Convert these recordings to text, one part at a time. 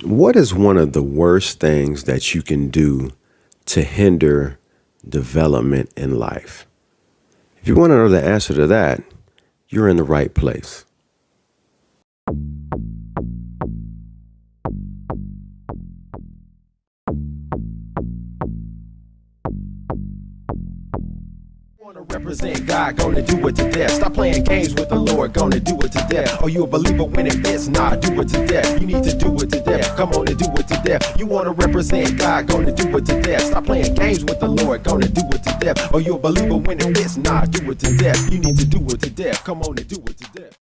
What is one of the worst things that you can do to hinder development in life? If you want to know the answer to that, you're in the right place. Wanna represent God, gonna do it to death. Stop playing games with the Lord, gonna do it to death. Are you a believer when it fits? Nah, do it to death. You need to do it to death. Come on and do it to death. You wanna represent God, gonna do it to death. Stop playing games with the Lord, gonna do it to death. Are you a believer when it fits? Nah, do it to death. You need to do it to death. Come on and do it to death.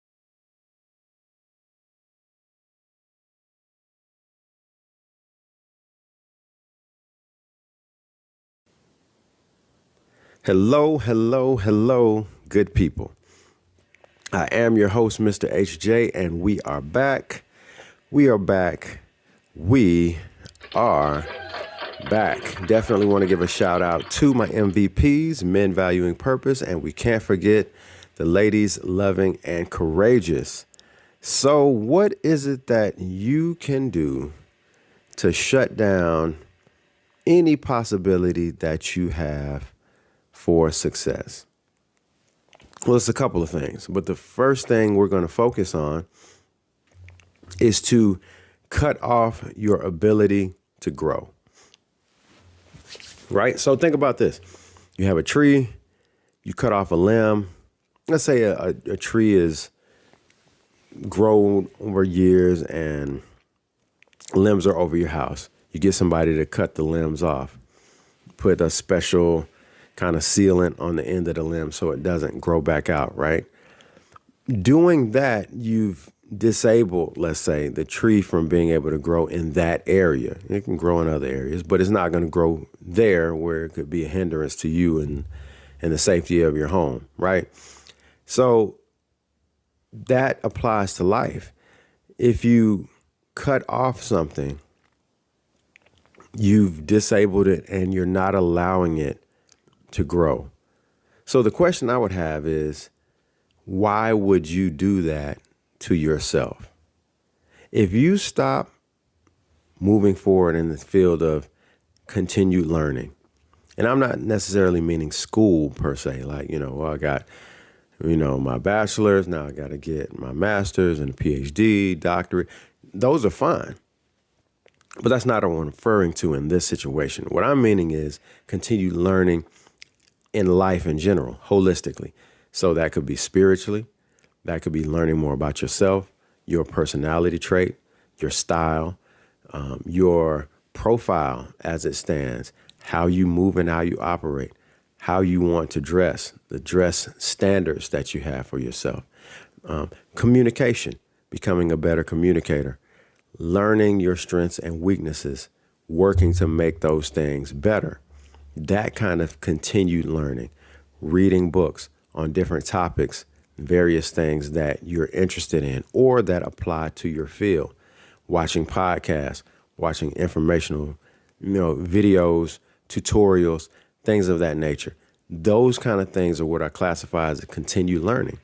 Hello, hello, hello, good people. I am your host, Mr. HJ, and we are back. We are back. We are back. Definitely want to give a shout out to my MVPs, men valuing purpose, and we can't forget the ladies loving and courageous. So, what is it that you can do to shut down any possibility that you have for success? Well, it's a couple of things, but the first thing we're going to focus on is to cut off your ability to grow. Right? So think about this. You have a tree, you cut off a limb. Let's say a tree is grown over years and limbs are over your house. You get somebody to cut the limbs off, put a special kind of sealant on the end of the limb so it doesn't grow back out, right? Doing that, you've disabled, let's say, the tree from being able to grow in that area. It can grow in other areas, but it's not going to grow there where it could be a hindrance to you and the safety of your home, right? So that applies to life. If you cut off something, you've disabled it and you're not allowing it to grow. So the question I would have is, why would you do that to yourself? If you stop moving forward in the field of continued learning, and I'm not necessarily meaning school per se, like, well, I got, my bachelor's, now I got to get my master's and a PhD, doctorate. Those are fine. But that's not what I'm referring to in this situation. What I'm meaning is continued learning in life in general, holistically. So that could be spiritually, that could be learning more about yourself, your personality trait, your style, your profile as it stands, how you move and how you operate, how you want to dress, the dress standards that you have for yourself. Communication, becoming a better communicator, learning your strengths and weaknesses, working to make those things better. That kind of continued learning, reading books on different topics, various things that you're interested in or that apply to your field, watching podcasts, watching informational, videos, tutorials, things of that nature. Those kind of things are what I classify as a continued learning.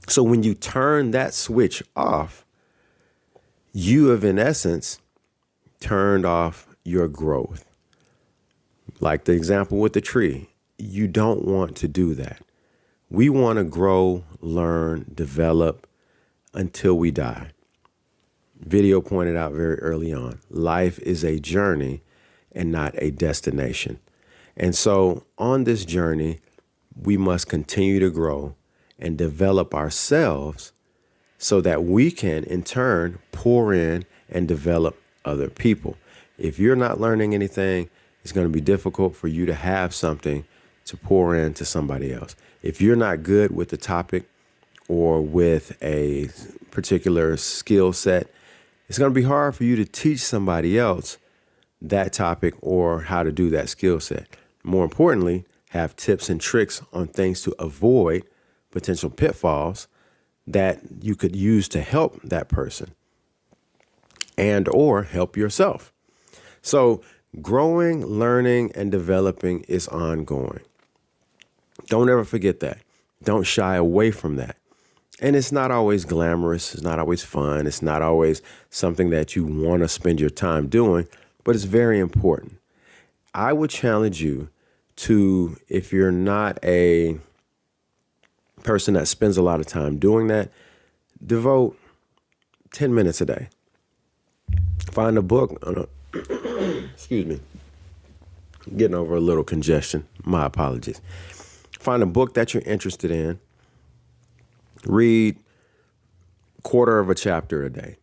So when you turn that switch off, you have, in essence, turned off your growth. Like the example with the tree, you don't want to do that. We want to grow, learn, develop until we die. Video pointed out very early on, life is a journey and not a destination. And so on this journey, we must continue to grow and develop ourselves so that we can, in turn, pour in and develop other people. If you're not learning anything, it's going to be difficult for you to have something to pour into somebody else. If you're not good with the topic or with a particular skill set, it's going to be hard for you to teach somebody else that topic or how to do that skill set. More importantly, have tips and tricks on things to avoid potential pitfalls that you could use to help that person and or help yourself. So growing, learning, and developing is ongoing. Don't ever forget that. Don't shy away from that. And it's not always glamorous. It's not always fun. It's not always something that you want to spend your time doing, but it's very important. I would challenge you to, if you're not a person that spends a lot of time doing that, devote 10 minutes a day. Find a book. Excuse me. Getting over a little congestion. My apologies. Find a book that you're interested in. Read a quarter of a chapter a day.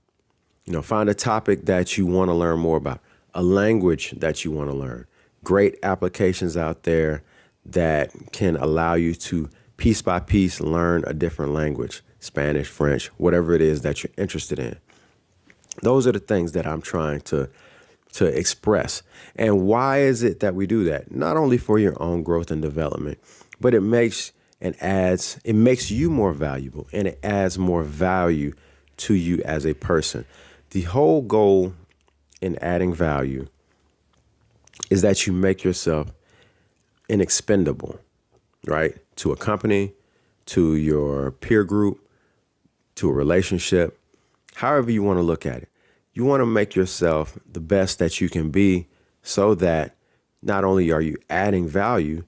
Find a topic that you want to learn more about, a language that you want to learn. Great applications out there that can allow you to piece by piece learn a different language, Spanish, French, whatever it is that you're interested in. Those are the things that I'm trying to express. And why is it that we do that? Not only for your own growth and development, but it makes you more valuable, and it adds more value to you as a person. The whole goal in adding value is that you make yourself inexpendable, right? To a company, to your peer group, to a relationship, however you want to look at it. You want to make yourself the best that you can be so that not only are you adding value,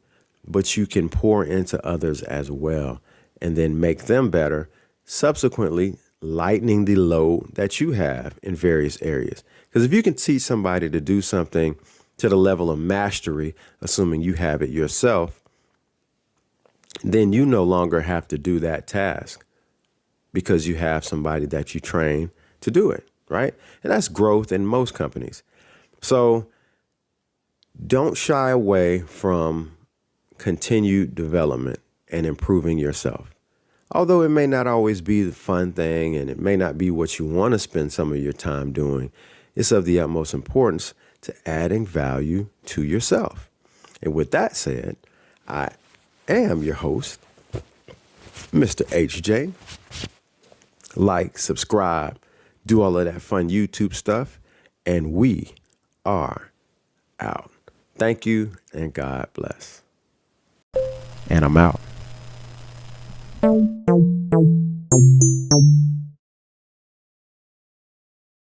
but you can pour into others as well and then make them better, subsequently lightening the load that you have in various areas. Because if you can teach somebody to do something to the level of mastery, assuming you have it yourself, then you no longer have to do that task because you have somebody that you train to do it, right? And that's growth in most companies. So don't shy away from continued development and improving yourself. Although it may not always be the fun thing and it may not be what you want to spend some of your time doing, it's of the utmost importance to adding value to yourself. And with that said, I am your host, Mr. HJ. Like, subscribe, do all of that fun YouTube stuff, and we are out. Thank you, and God bless. And I'm out.